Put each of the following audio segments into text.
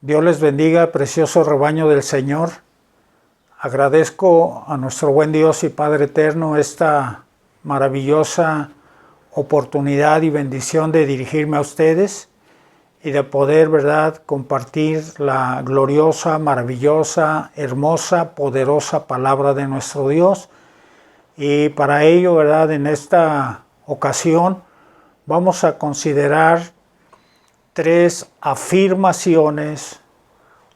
Dios les bendiga, precioso rebaño del Señor. Agradezco a nuestro buen Dios y Padre eterno esta maravillosa oportunidad y bendición de dirigirme a ustedes y de poder, ¿verdad?, compartir la gloriosa, maravillosa, hermosa, poderosa palabra de nuestro Dios. Y para ello, ¿verdad?, en esta ocasión vamos a considerar tres afirmaciones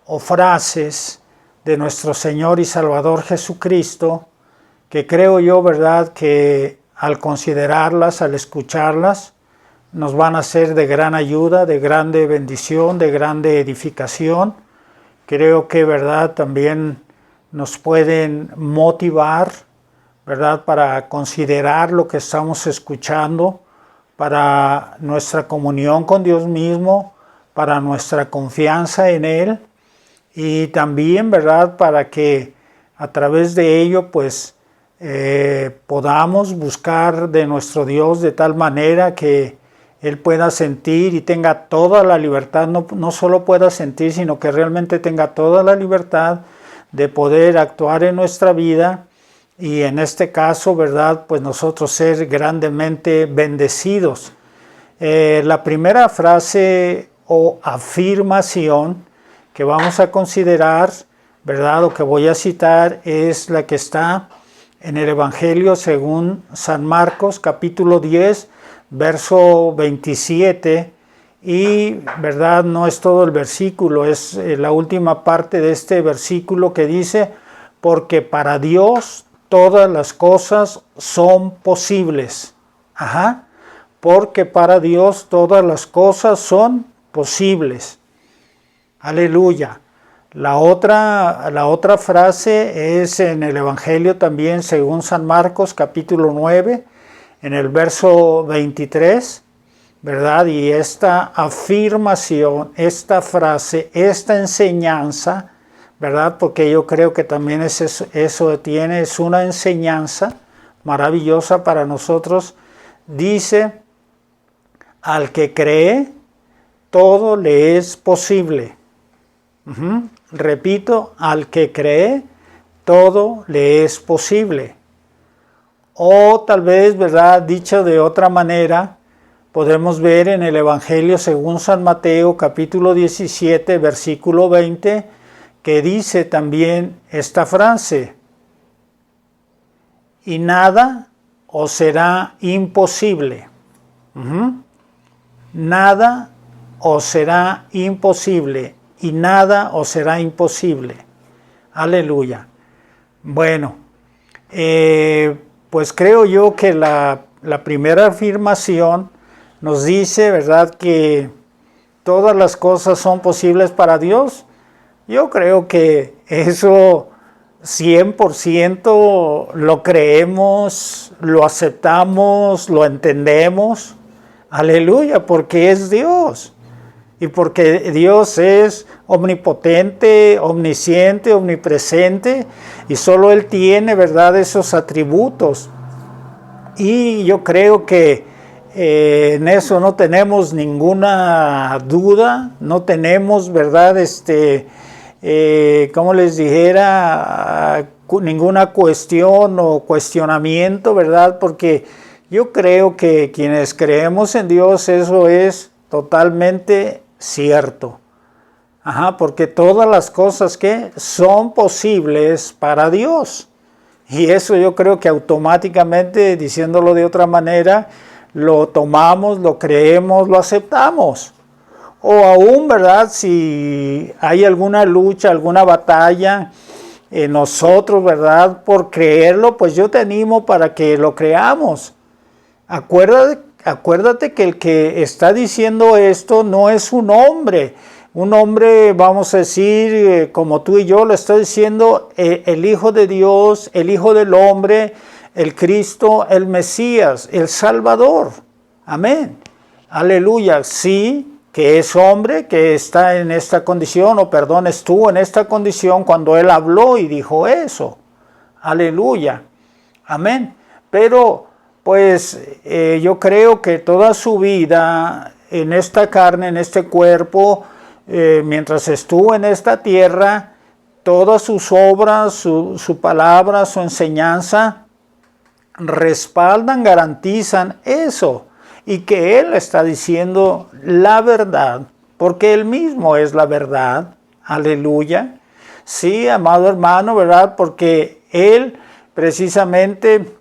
o frases de nuestro Señor y Salvador Jesucristo que creo yo, ¿verdad?, que al considerarlas, al escucharlas, nos van a ser de gran ayuda, de grande bendición, de grande edificación. Creo que, ¿verdad?, también nos pueden motivar, ¿verdad?, para considerar lo que estamos escuchando, para nuestra comunión con Dios mismo, para nuestra confianza en Él y también, ¿verdad?, para que a través de ello, pues, podamos buscar de nuestro Dios de tal manera que Él pueda sentir y tenga toda la libertad, no solo pueda sentir, sino que realmente tenga toda la libertad de poder actuar en nuestra vida y en este caso, ¿verdad?, pues nosotros ser grandemente bendecidos. La primera frase o afirmación que vamos a considerar, ¿verdad?, o que voy a citar es la que está en el Evangelio según San Marcos, capítulo 10, verso 27, y, ¿verdad?, no es todo el versículo, es la última parte de este versículo que dice, porque para Dios todas las cosas son posibles. Porque para Dios todas las cosas son posibles. Aleluya. La otra frase es en el Evangelio también según San Marcos, capítulo 9, en el verso 23, ¿verdad? Y esta afirmación, esta frase, esta enseñanza, ¿verdad?, porque yo creo que también es una enseñanza maravillosa para nosotros, dice, al que cree, todo le es posible. Repito, al que cree, todo le es posible. O tal vez, ¿verdad?, dicho de otra manera, podemos ver en el Evangelio según San Mateo, capítulo 17, versículo 20, que dice también esta frase, y nada os será imposible. Nada os será imposible y nada os será imposible. Aleluya. Bueno, pues creo yo que la primera afirmación nos dice, ¿verdad?, que todas las cosas son posibles para Dios. Yo creo que eso 100% lo creemos, lo aceptamos, lo entendemos. Aleluya, porque es Dios. Y porque Dios es omnipotente, omnisciente, omnipresente, y solo Él tiene, ¿verdad?, esos atributos. Y yo creo que en eso no tenemos ninguna duda, no tenemos, ¿verdad?, como les dijera, ninguna cuestión o cuestionamiento, ¿verdad?, porque yo creo que quienes creemos en Dios, eso es totalmente cierto. Porque todas las cosas que son posibles para Dios. Y eso yo creo que automáticamente, diciéndolo de otra manera, lo tomamos, lo creemos, lo aceptamos. O aún, ¿verdad?, si hay alguna lucha, alguna batalla en nosotros, ¿verdad?, por creerlo, pues yo te animo para que lo creamos. Acuérdate que el que está diciendo esto no es un hombre, vamos a decir, como tú y yo, lo está diciendo el Hijo de Dios, el Hijo del Hombre, el Cristo, el Mesías, el Salvador. Amén. Aleluya. Sí, que es hombre, que está en esta condición, estuvo en esta condición cuando Él habló y dijo eso. Aleluya. Amén. Pero pues yo creo que toda su vida en esta carne, en este cuerpo, mientras estuvo en esta tierra, todas sus obras, su palabra, su enseñanza, respaldan, garantizan eso. Y que Él está diciendo la verdad, porque Él mismo es la verdad. Aleluya. Sí, amado hermano, ¿verdad? Porque Él precisamente,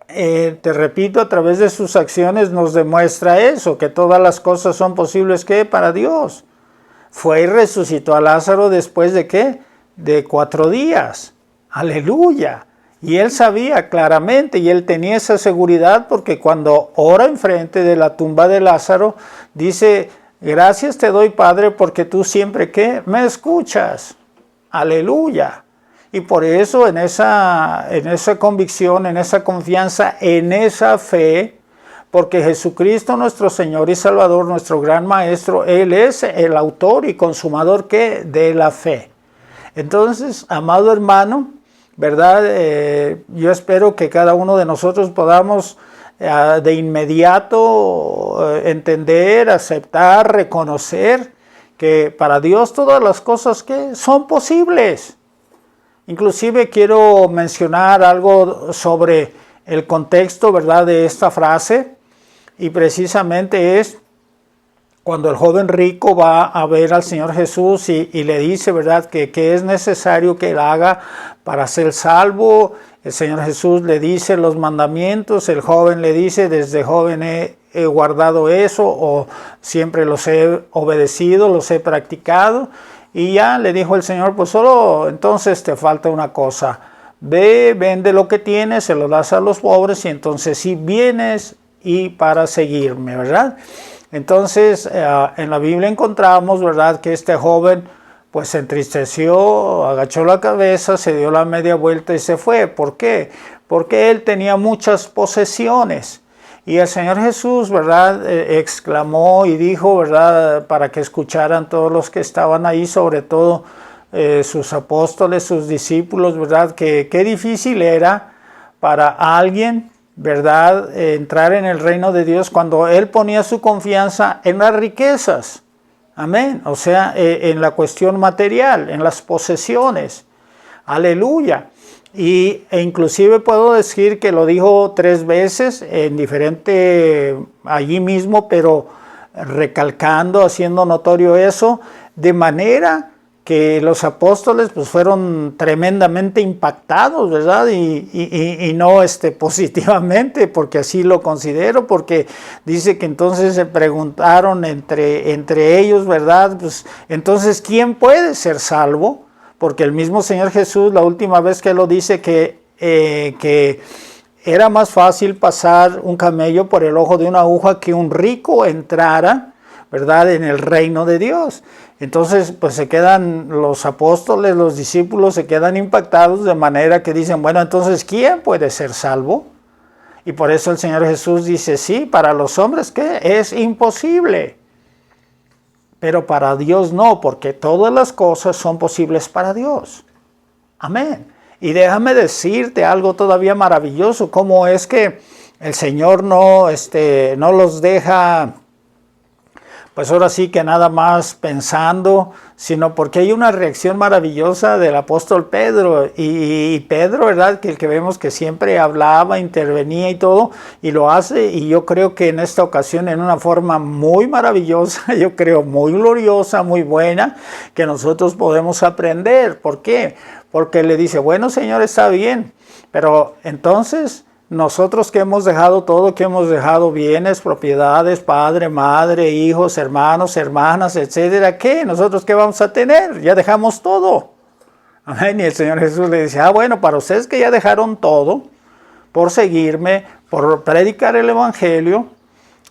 te repito, a través de sus acciones nos demuestra eso, que todas las cosas son posibles, ¿qué? Para Dios. Fue y resucitó a Lázaro después de ¿qué? De 4 días. Aleluya. Y Él sabía claramente, y Él tenía esa seguridad, porque cuando ora enfrente de la tumba de Lázaro, dice: gracias te doy, Padre, porque tú siempre ¿qué? Me escuchas. Aleluya. Y por eso en esa convicción, en esa confianza, en esa fe, porque Jesucristo nuestro Señor y Salvador, nuestro gran Maestro, Él es el autor y consumador ¿qué? De la fe. Entonces, amado hermano, ¿verdad? Yo espero que cada uno de nosotros podamos de inmediato entender, aceptar, reconocer que para Dios todas las cosas que son posibles. Inclusive quiero mencionar algo sobre el contexto, ¿verdad?, de esta frase, y precisamente es cuando el joven rico va a ver al Señor Jesús y le dice, ¿verdad?, que es necesario que él haga para ser salvo. El Señor Jesús le dice los mandamientos, el joven le dice: desde joven he guardado eso, o siempre los he obedecido, los he practicado. Y ya le dijo el Señor: pues solo entonces te falta una cosa, ve, vende lo que tienes, se lo das a los pobres, y entonces sí vienes y para seguirme, ¿verdad? Entonces en la Biblia encontramos, ¿verdad?, que este joven pues se entristeció, agachó la cabeza, se dio la media vuelta y se fue. ¿Por qué? Porque él tenía muchas posesiones. Y el Señor Jesús, ¿verdad?, exclamó y dijo, ¿verdad?, para que escucharan todos los que estaban ahí, sobre todo sus apóstoles, sus discípulos, ¿verdad?, que qué difícil era para alguien, ¿verdad?, entrar en el reino de Dios cuando él ponía su confianza en las riquezas. Amén. O sea, en la cuestión material, en las posesiones. Aleluya. E inclusive puedo decir que lo dijo 3 veces en diferente, allí mismo, pero recalcando, haciendo notorio eso, de manera que los apóstoles pues fueron tremendamente impactados, ¿verdad? Y no positivamente, porque así lo considero, porque dice que entonces se preguntaron entre ellos, ¿verdad? Pues entonces, ¿quién puede ser salvo? Porque el mismo Señor Jesús, la última vez que lo dice, que era más fácil pasar un camello por el ojo de una aguja que un rico entrara, ¿verdad?, en el reino de Dios. Entonces, pues se quedan los apóstoles, los discípulos, se quedan impactados, de manera que dicen: bueno, entonces, ¿quién puede ser salvo? Y por eso el Señor Jesús dice: sí, para los hombres, ¿qué? Es imposible. Pero para Dios no, porque todas las cosas son posibles para Dios. Amén. Y déjame decirte algo todavía maravilloso: cómo es que el Señor no los deja, pues ahora sí que nada más pensando, sino porque hay una reacción maravillosa del apóstol Pedro. Y Pedro, ¿verdad?, que el que vemos que siempre hablaba, intervenía y todo, y lo hace, y yo creo que en esta ocasión en una forma muy maravillosa, yo creo muy gloriosa, muy buena, que nosotros podemos aprender. ¿Por qué? Porque le dice: bueno, Señor, está bien, pero entonces nosotros que hemos dejado todo, que hemos dejado bienes, propiedades, padre, madre, hijos, hermanos, hermanas, etcétera, ¿qué? ¿Nosotros qué vamos a tener? Ya dejamos todo. Amén. Y el Señor Jesús le dice: bueno, para ustedes que ya dejaron todo por seguirme, por predicar el evangelio,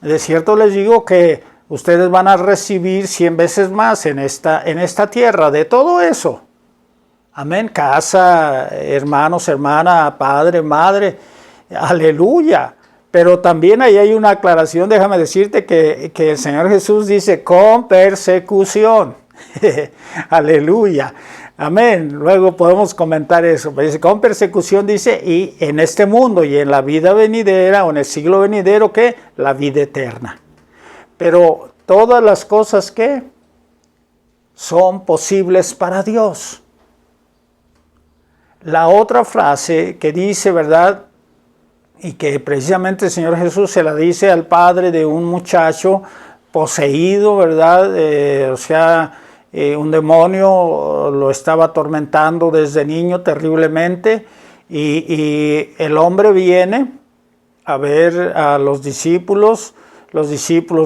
de cierto les digo que ustedes van a recibir 100 veces más en esta tierra de todo eso. Amén. Casa, hermanos, hermana, padre, madre. Aleluya. Pero también ahí hay una aclaración. Déjame decirte que el Señor Jesús dice: con persecución. Aleluya. Amén. Luego podemos comentar eso. Dice: con persecución, dice, y en este mundo y en la vida venidera, o en el siglo venidero, ¿qué? La vida eterna. Pero todas las cosas, ¿qué? son posibles para Dios. La otra frase que dice, ¿verdad? Y que precisamente el Señor Jesús se la dice al padre de un muchacho poseído, ¿verdad? Un demonio lo estaba atormentando desde niño terriblemente, y el hombre viene a ver a los discípulos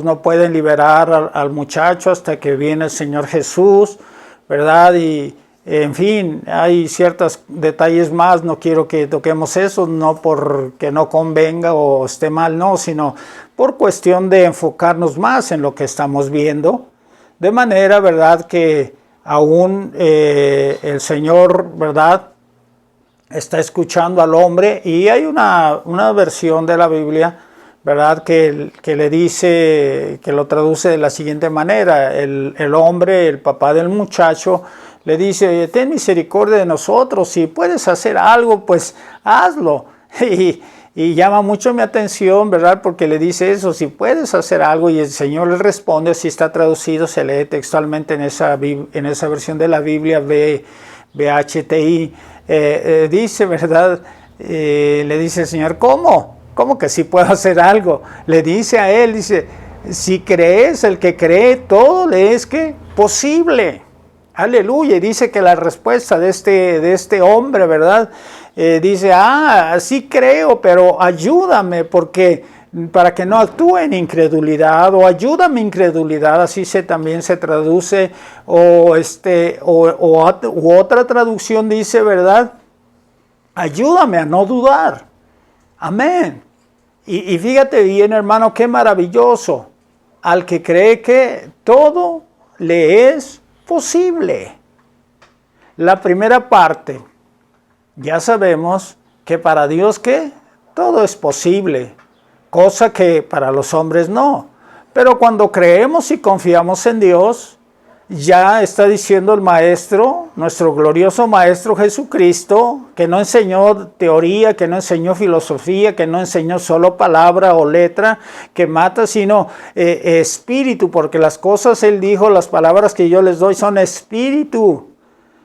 no pueden liberar al muchacho hasta que viene el Señor Jesús, ¿verdad? Y en fin, hay ciertos detalles más, no quiero que toquemos eso, no porque no convenga o esté mal, no, sino por cuestión de enfocarnos más en lo que estamos viendo, de manera, ¿verdad?, que aún el Señor, ¿verdad?, está escuchando al hombre, y hay una versión de la Biblia, ¿verdad?, que le dice, que lo traduce de la siguiente manera. El hombre, el papá del muchacho, le dice: ten misericordia de nosotros, si puedes hacer algo, pues hazlo. Y llama mucho mi atención, ¿verdad?, porque le dice eso, si puedes hacer algo, y el Señor le responde, así está traducido, se lee textualmente en esa versión de la Biblia, BHTI, dice, ¿verdad?, le dice el Señor: ¿cómo que sí puedo hacer algo? Le dice a él, dice: si crees, el que cree, todo le es que posible. Aleluya. Y dice que la respuesta de este hombre, ¿verdad?, dice: sí creo, pero ayúdame, para que no actúe en incredulidad, o ayúdame incredulidad, así también se traduce, u otra traducción dice, ¿verdad?, ayúdame a no dudar. Amén. Y fíjate bien, hermano, qué maravilloso. Al que cree que todo le es posible. La primera parte, ya sabemos que para Dios, ¿qué? Todo es posible, cosa que para los hombres no. Pero cuando creemos y confiamos en Dios, ya está diciendo el Maestro, nuestro glorioso Maestro Jesucristo, que no enseñó teoría, que no enseñó filosofía, que no enseñó solo palabra o letra que mata, sino espíritu, porque las cosas, Él dijo, las palabras que yo les doy son espíritu,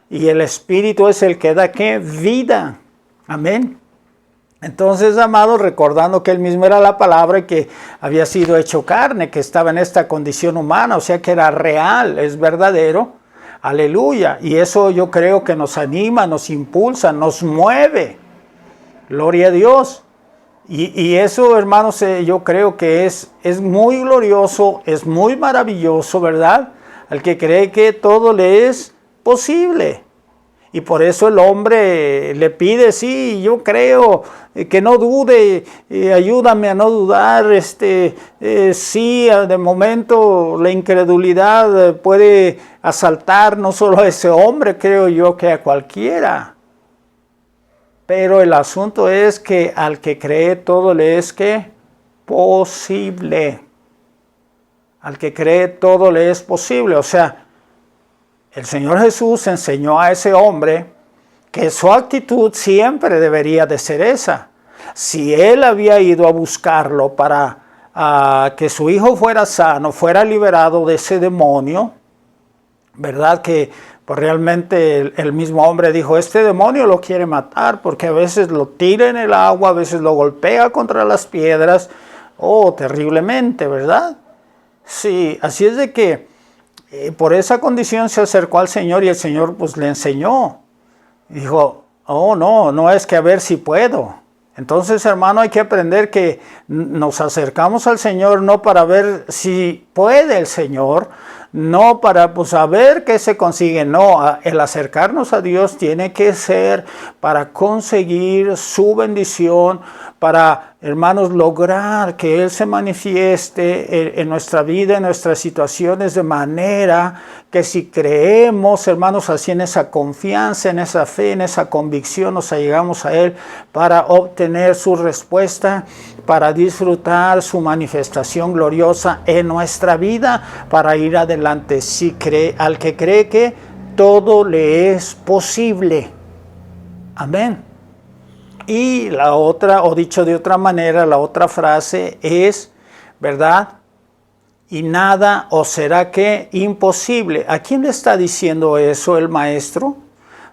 y el espíritu es el que da, ¿qué? Vida. Amén. Entonces, amados, recordando que Él mismo era la palabra y que había sido hecho carne, que estaba en esta condición humana, o sea que era real, es verdadero, aleluya, y eso yo creo que nos anima, nos impulsa, nos mueve, gloria a Dios, y eso, hermanos, yo creo que es muy glorioso, es muy maravilloso, ¿verdad?, al que cree que todo le es posible. Y por eso el hombre le pide: sí, yo creo, que no dude, ayúdame a no dudar. Sí, de momento la incredulidad puede asaltar no solo a ese hombre, creo yo, que a cualquiera. Pero el asunto es que al que cree todo le es que posible. Al que cree todo le es posible, o sea, el Señor Jesús enseñó a ese hombre que su actitud siempre debería de ser esa. Si él había ido a buscarlo para que su hijo fuera sano, fuera liberado de ese demonio, ¿verdad? Que pues realmente el mismo hombre dijo: este demonio lo quiere matar, porque a veces lo tira en el agua, a veces lo golpea contra las piedras, terriblemente, ¿verdad? Sí, así es de que por esa condición se acercó al Señor, y el Señor pues le enseñó. Dijo: no es que a ver si puedo. Entonces, hermano, hay que aprender que nos acercamos al Señor no para ver si puede el Señor, no para saber qué se consigue. No, el acercarnos a Dios tiene que ser para conseguir su bendición, para, hermanos, lograr que Él se manifieste en nuestra vida, en nuestras situaciones, de manera que si creemos, hermanos, así en esa confianza, en esa fe, en esa convicción, nos allegamos a Él para obtener su respuesta, para disfrutar su manifestación gloriosa en nuestra vida, para ir adelante. Si cree, al que cree que todo le es posible. Amén. Y la otra, o dicho de otra manera, la otra frase es, ¿verdad? y nada os será que imposible. ¿A quién le está diciendo eso el maestro?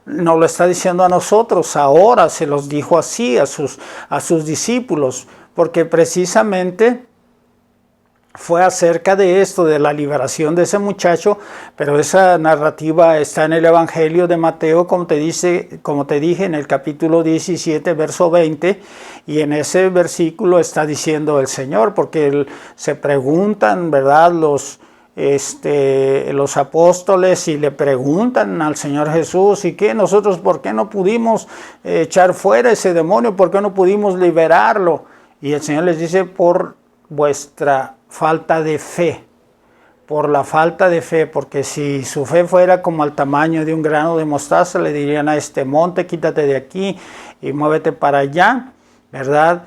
No lo está diciendo a nosotros, ahora se los dijo así a sus discípulos, porque precisamente fue acerca de esto, de la liberación de ese muchacho, pero esa narrativa está en el Evangelio de Mateo, como te dije, en el capítulo 17, verso 20, y en ese versículo está diciendo el Señor, porque se preguntan, ¿verdad?, los apóstoles y le preguntan al Señor Jesús, ¿y qué? Nosotros, ¿por qué no pudimos echar fuera ese demonio? ¿Por qué no pudimos liberarlo? Y el Señor les dice, por vuestra falta de fe, por la falta de fe, porque si su fe fuera como al tamaño de un grano de mostaza, le dirían a este monte, quítate de aquí y muévete para allá, ¿verdad?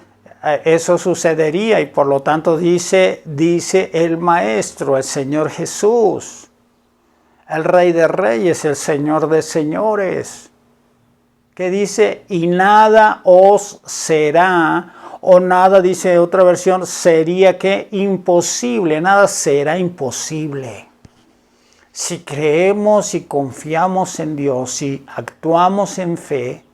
Eso sucedería, y por lo tanto dice el Maestro, el Señor Jesús, el Rey de Reyes, el Señor de Señores, que dice, y nada os será, o nada, dice otra versión, sería que imposible, nada será imposible. Si creemos y confiamos en Dios, si actuamos en fe,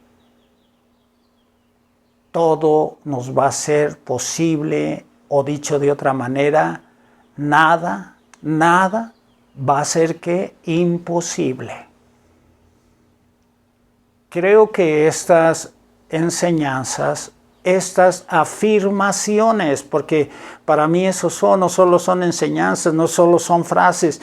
todo nos va a ser posible, o dicho de otra manera, nada va a ser que imposible. Creo que estas enseñanzas, estas afirmaciones, porque para mí eso no solo son enseñanzas, no solo son frases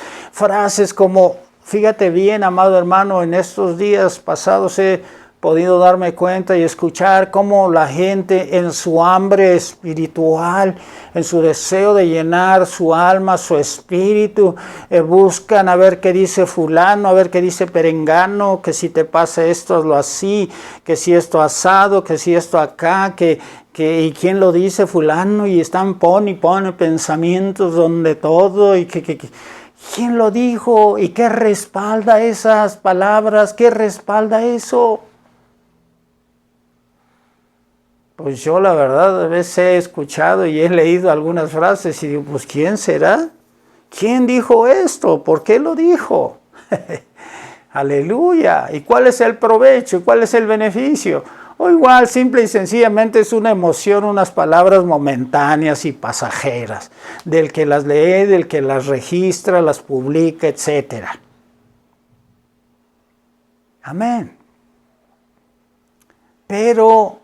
como, fíjate bien, amado hermano, en estos días pasados he podido darme cuenta y escuchar cómo la gente en su hambre espiritual, en su deseo de llenar su alma, su espíritu, buscan a ver qué dice fulano, a ver qué dice perengano, que si te pasa esto, hazlo así, que si esto asado, que si esto acá, y quién lo dice fulano, y están pone pensamientos donde todo, y ¿quién lo dijo? ¿Y qué respalda esas palabras? ¿Qué respalda eso? Pues yo la verdad a veces he escuchado y he leído algunas frases y digo, pues ¿quién será? ¿Quién dijo esto? ¿Por qué lo dijo? Aleluya. ¿Y cuál es el provecho? ¿Y cuál es el beneficio? O igual, simple y sencillamente es una emoción, unas palabras momentáneas y pasajeras, del que las lee, del que las registra, las publica, etc. Amén. Pero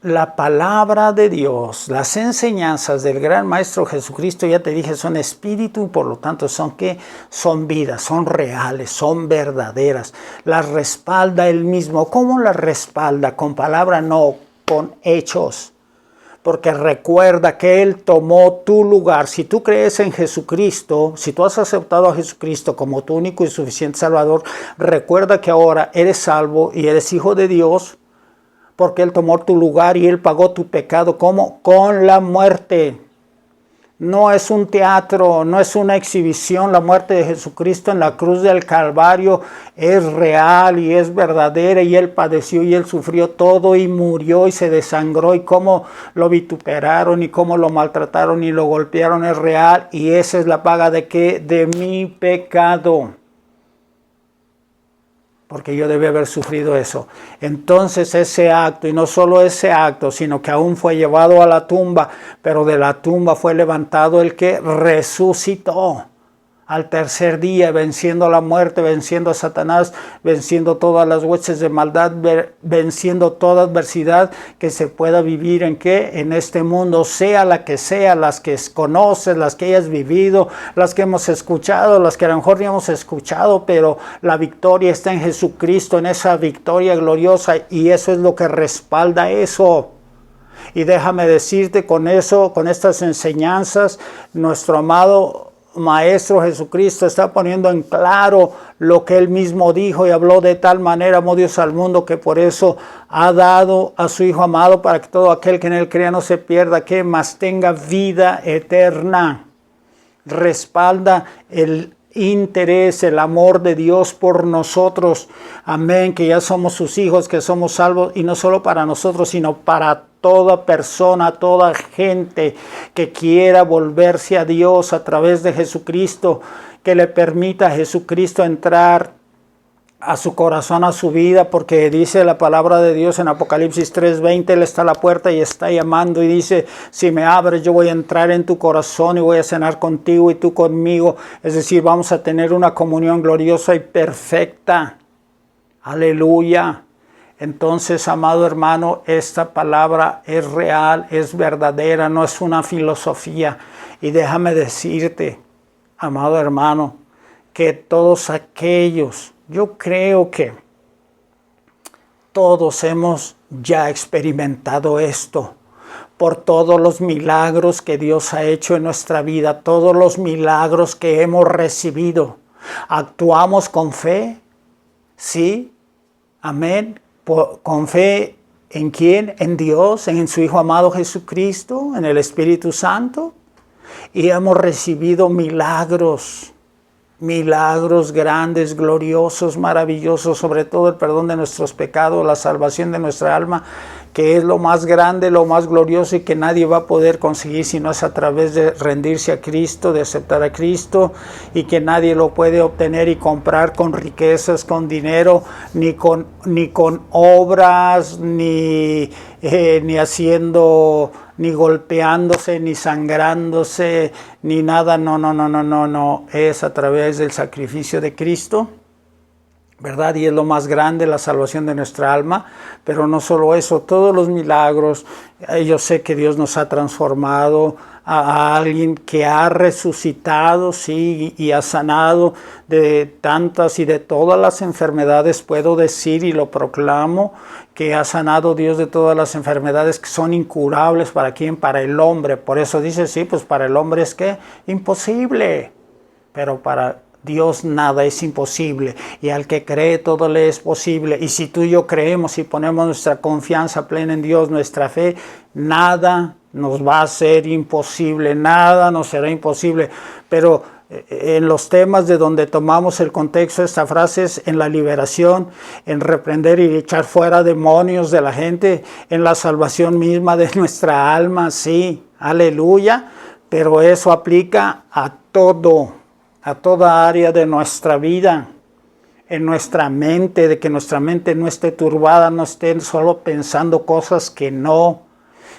la palabra de Dios, las enseñanzas del gran Maestro Jesucristo, ya te dije, son espíritu y por lo tanto son ¿qué? Son vidas, son reales, son verdaderas. Las respalda Él mismo. ¿Cómo las respalda? Con palabra no, con hechos. Porque recuerda que Él tomó tu lugar. Si tú crees en Jesucristo, si tú has aceptado a Jesucristo como tu único y suficiente Salvador, recuerda que ahora eres salvo y eres hijo de Dios, porque Él tomó tu lugar y Él pagó tu pecado. ¿Cómo? Con la muerte. No es un teatro, no es una exhibición. La muerte de Jesucristo en la cruz del Calvario es real y es verdadera, y Él padeció y Él sufrió todo y murió y se desangró, y cómo lo vituperaron y cómo lo maltrataron y lo golpearon es real, y esa es la paga ¿de qué? De mi pecado. Porque yo debí haber sufrido eso. Entonces ese acto, y no solo ese acto, sino que aún fue llevado a la tumba, pero de la tumba fue levantado el que resucitó al tercer día, venciendo la muerte, venciendo a Satanás, venciendo todas las huestes de maldad, venciendo toda adversidad que se pueda vivir en ¿qué? En este mundo, sea la que sea, las que conoces, las que hayas vivido, las que hemos escuchado, las que a lo mejor ni hemos escuchado, pero la victoria está en Jesucristo, en esa victoria gloriosa, y eso es lo que respalda eso. Y déjame decirte con eso, con estas enseñanzas, nuestro amado Maestro Jesucristo está poniendo en claro lo que Él mismo dijo y habló: de tal manera amó Dios al mundo que por eso ha dado a su Hijo amado, para que todo aquel que en Él crea no se pierda, que mas tenga vida eterna. Respalda el interés, el amor de Dios por nosotros. Amén, que ya somos sus hijos, que somos salvos, y no solo para nosotros, sino para toda persona, toda gente que quiera volverse a Dios a través de Jesucristo, que le permita a Jesucristo entrar a su corazón, a su vida, porque dice la palabra de Dios en Apocalipsis 3:20, Él está a la puerta y está llamando y dice, si me abres yo voy a entrar en tu corazón y voy a cenar contigo y tú conmigo. Es decir, vamos a tener una comunión gloriosa y perfecta. Aleluya. Entonces, amado hermano, esta palabra es real, es verdadera, no es una filosofía. Y déjame decirte, amado hermano, que todos aquellos, yo creo que todos hemos ya experimentado esto por todos los milagros que Dios ha hecho en nuestra vida, todos los milagros que hemos recibido. ¿Actuamos con fe? Sí. Amén. ¿Con fe en quién? En Dios, en su Hijo amado Jesucristo, en el Espíritu Santo. Y hemos recibido milagros grandes, gloriosos, maravillosos, sobre todo el perdón de nuestros pecados, la salvación de nuestra alma, que es lo más grande, lo más glorioso y que nadie va a poder conseguir si no es a través de rendirse a Cristo, de aceptar a Cristo, y que nadie lo puede obtener y comprar con riquezas, con dinero, ni con obras, ni haciendo, ni golpeándose, ni sangrándose, ni nada. No. Es a través del sacrificio de Cristo, ¿verdad? Y es lo más grande, la salvación de nuestra alma. Pero no solo eso, todos los milagros. Yo sé que Dios nos ha transformado a alguien que ha resucitado, sí, y ha sanado de tantas y de todas las enfermedades. Puedo decir y lo proclamo, que ha sanado Dios de todas las enfermedades que son incurables. ¿Para quién? Para el hombre. Por eso dice, sí, pues para el hombre es que imposible, pero para Dios nada es imposible, y al que cree todo le es posible. Y si tú y yo creemos y ponemos nuestra confianza plena en Dios, nuestra fe, nada nos va a ser imposible, nada nos será imposible. Pero en los temas de donde tomamos el contexto de esta frase es en la liberación, en reprender y echar fuera demonios de la gente, en la salvación misma de nuestra alma, sí, aleluya. Pero eso aplica a todo, a toda área de nuestra vida, en nuestra mente, de que nuestra mente no esté turbada, no esté solo pensando cosas que no,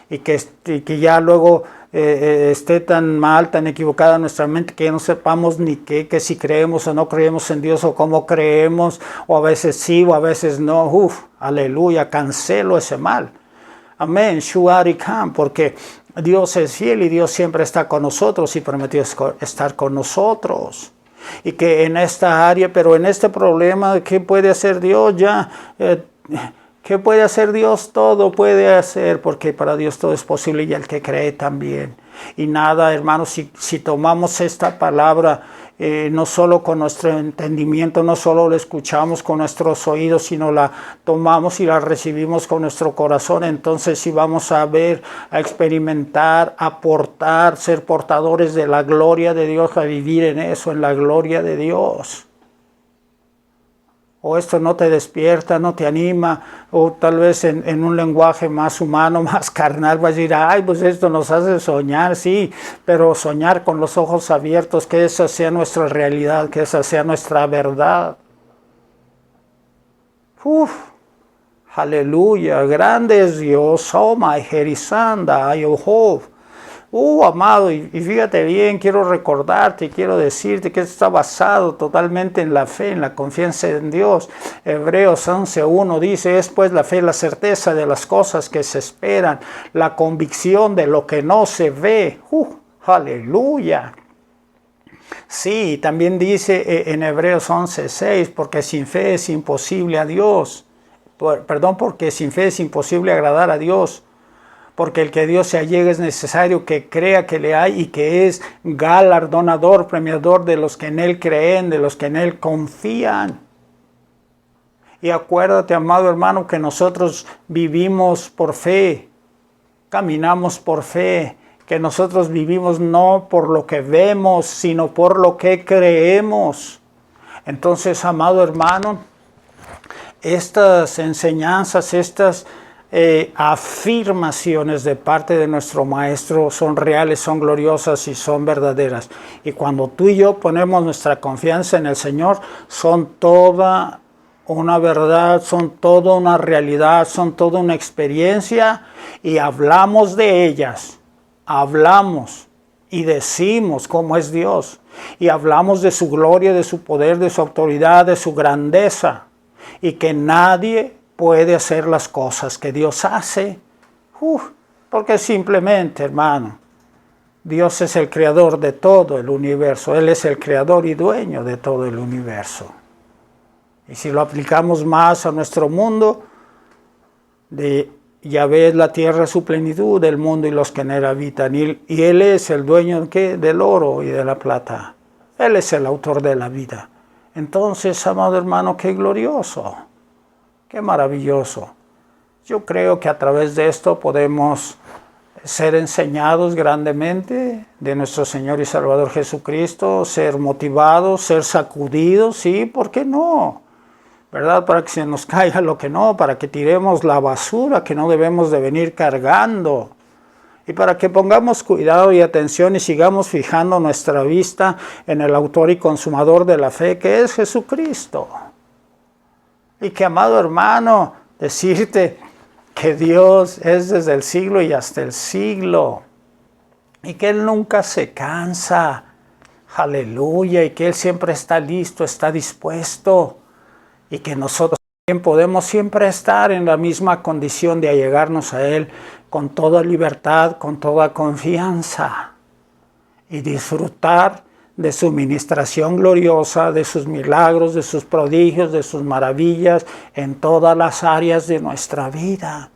y que ya luego esté tan mal, tan equivocada nuestra mente, que no sepamos ni qué, que si creemos o no creemos en Dios, o cómo creemos, o a veces sí, o a veces no. Aleluya, cancelo ese mal. Amén, Shuarikam, porque Dios es fiel y Dios siempre está con nosotros y prometió estar con nosotros. Y que en esta área, pero en este problema, ¿qué puede hacer Dios ya? ¿Qué puede hacer Dios? Todo puede hacer, porque para Dios todo es posible, y el que cree también. Y nada, hermanos, si tomamos esta palabra, no solo con nuestro entendimiento, no solo la escuchamos con nuestros oídos, sino la tomamos y la recibimos con nuestro corazón, entonces sí vamos a ver, a experimentar, a aportar, ser portadores de la gloria de Dios, a vivir en eso, en la gloria de Dios. O esto no te despierta, no te anima, o tal vez en un lenguaje más humano, más carnal, vas a decir, ay, pues esto nos hace soñar, sí, pero soñar con los ojos abiertos, que esa sea nuestra realidad, que esa sea nuestra verdad. Aleluya, grande es Dios, oh my Jerisanda, Ayuhov. Amado, y fíjate bien, quiero recordarte, quiero decirte que esto está basado totalmente en la fe, en la confianza en Dios. Hebreos 11:1 dice, es pues la fe, la certeza de las cosas que se esperan, la convicción de lo que no se ve. Aleluya. Sí, también dice en Hebreos 11:6, porque sin fe es imposible a Dios. Porque sin fe es imposible agradar a Dios. Porque el que Dios se allegue es necesario que crea que le hay y que es galardonador, premiador de los que en Él creen, de los que en Él confían. Y acuérdate, amado hermano, que nosotros vivimos por fe, caminamos por fe, que nosotros vivimos no por lo que vemos, sino por lo que creemos. Entonces, amado hermano, estas enseñanzas, estas afirmaciones de parte de nuestro Maestro son reales, son gloriosas y son verdaderas. Y cuando tú y yo ponemos nuestra confianza en el Señor, son toda una verdad, son toda una realidad, son toda una experiencia, y hablamos de ellas, hablamos y decimos cómo es Dios, y hablamos de su gloria, de su poder, de su autoridad, de su grandeza, y que nadie puede hacer las cosas que Dios hace, porque simplemente, hermano, Dios es el creador de todo el universo. Él es el creador y dueño de todo el universo. Y si lo aplicamos más a nuestro mundo, de Yahvé es la tierra, su plenitud, el mundo y los que en él habitan. Y Él es el dueño del oro y de la plata. Él es el autor de la vida. Entonces, amado hermano, qué glorioso, qué maravilloso. Yo creo que a través de esto podemos ser enseñados grandemente de nuestro Señor y Salvador Jesucristo, ser motivados, ser sacudidos, sí, ¿por qué no? ¿Verdad? Para que se nos caiga lo que no, para que tiremos la basura que no debemos de venir cargando, y para que pongamos cuidado y atención y sigamos fijando nuestra vista en el autor y consumador de la fe, que es Jesucristo. Y que, amado hermano, decirte que Dios es desde el siglo y hasta el siglo, y que Él nunca se cansa, aleluya, y que Él siempre está listo, está dispuesto, y que nosotros también podemos siempre estar en la misma condición de allegarnos a Él con toda libertad, con toda confianza, y disfrutar de su ministración gloriosa, de sus milagros, de sus prodigios, de sus maravillas en todas las áreas de nuestra vida,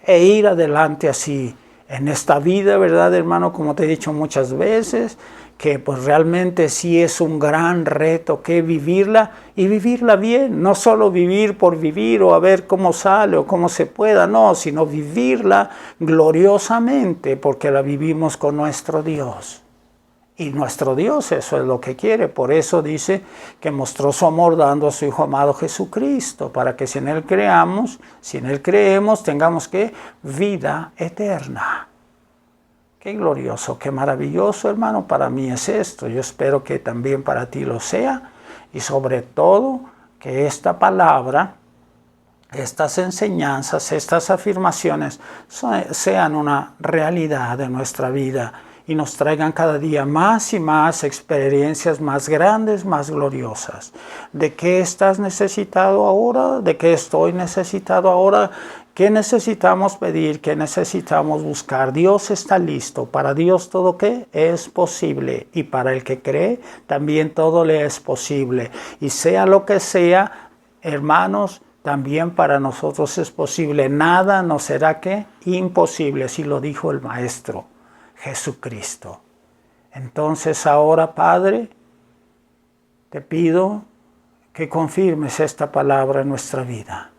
e ir adelante así en esta vida, ¿verdad, hermano? Como te he dicho muchas veces, que pues realmente sí es un gran reto que vivirla, y vivirla bien, no solo vivir por vivir o a ver cómo sale o cómo se pueda, no, sino vivirla gloriosamente, porque la vivimos con nuestro Dios. Y nuestro Dios eso es lo que quiere. Por eso dice que mostró su amor dando a su Hijo amado Jesucristo, para que si en Él creamos, si en Él creemos, tengamos que vida eterna. Qué glorioso, qué maravilloso, hermano, para mí es esto. Yo espero que también para ti lo sea, y sobre todo que esta palabra, estas enseñanzas, estas afirmaciones sean una realidad de nuestra vida, y nos traigan cada día más y más experiencias más grandes, más gloriosas. ¿De qué estás necesitado ahora? ¿De qué estoy necesitado ahora? ¿Qué necesitamos pedir? ¿Qué necesitamos buscar? Dios está listo. Para Dios todo ¿qué? Es posible. Y para el que cree, también todo le es posible. Y sea lo que sea, hermanos, también para nosotros es posible. Nada nos será ¿qué? Imposible, así lo dijo el Maestro Jesucristo. Entonces ahora, Padre, te pido que confirmes esta palabra en nuestra vida.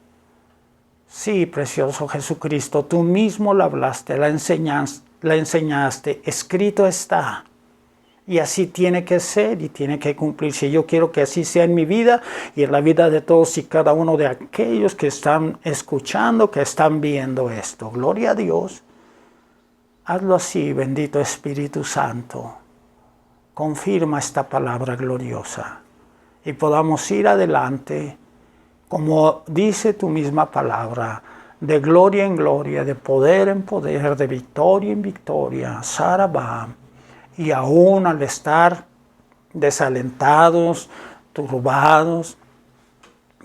Sí, precioso Jesucristo, tú mismo la hablaste, la enseñaste, escrito está. Y así tiene que ser y tiene que cumplirse. Yo quiero que así sea en mi vida y en la vida de todos y cada uno de aquellos que están escuchando, que están viendo esto. Gloria a Dios. Hazlo así, bendito Espíritu Santo. Confirma esta palabra gloriosa y podamos ir adelante, como dice tu misma palabra, de gloria en gloria, de poder en poder, de victoria en victoria, Sarabá. Y aún al estar desalentados, turbados,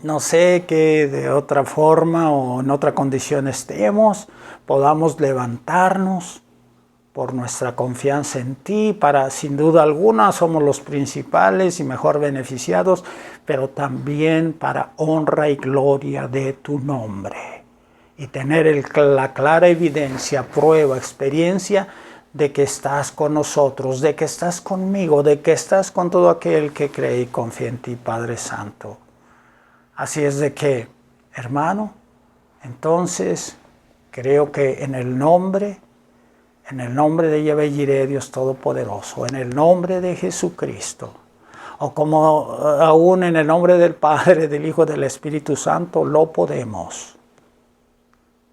no sé qué de otra forma o en otra condición estemos, podamos levantarnos por nuestra confianza en ti, para sin duda alguna somos los principales y mejor beneficiados, pero también para honra y gloria de tu nombre. Y tener la clara evidencia, prueba, experiencia de que estás con nosotros, de que estás conmigo, de que estás con todo aquel que cree y confía en ti, Padre Santo. Así es de que, hermano, entonces creo que en el nombre de Yahvé Jireh, Dios Todopoderoso, en el nombre de Jesucristo, o como aún en el nombre del Padre, del Hijo, del Espíritu Santo, lo podemos.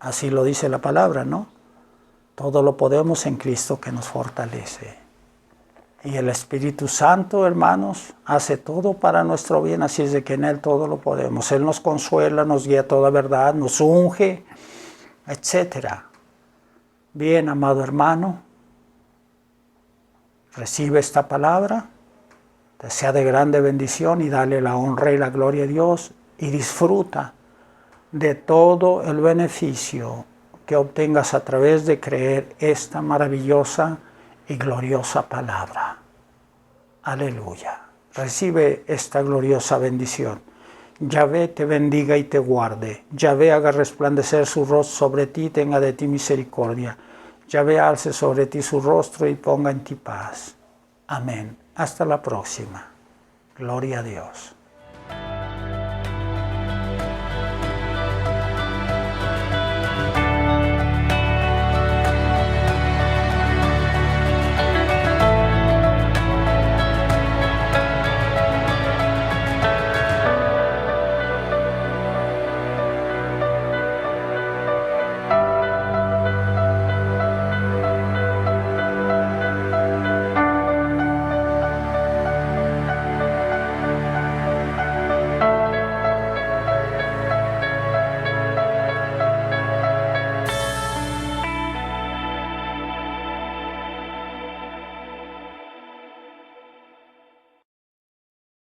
Así lo dice la palabra, ¿no? Todo lo podemos en Cristo que nos fortalece. Y el Espíritu Santo, hermanos, hace todo para nuestro bien, así es de que en Él todo lo podemos. Él nos consuela, nos guía a toda verdad, nos unge, etc. Bien, amado hermano, recibe esta palabra, te sea de grande bendición y dale la honra y la gloria a Dios y disfruta de todo el beneficio que obtengas a través de creer esta maravillosa y gloriosa palabra. Aleluya. Recibe esta gloriosa bendición. Yahvé te bendiga y te guarde. Yahvé haga resplandecer su rostro sobre ti y tenga de ti misericordia. Yahvé alce sobre ti su rostro y ponga en ti paz. Amén. Hasta la próxima. Gloria a Dios.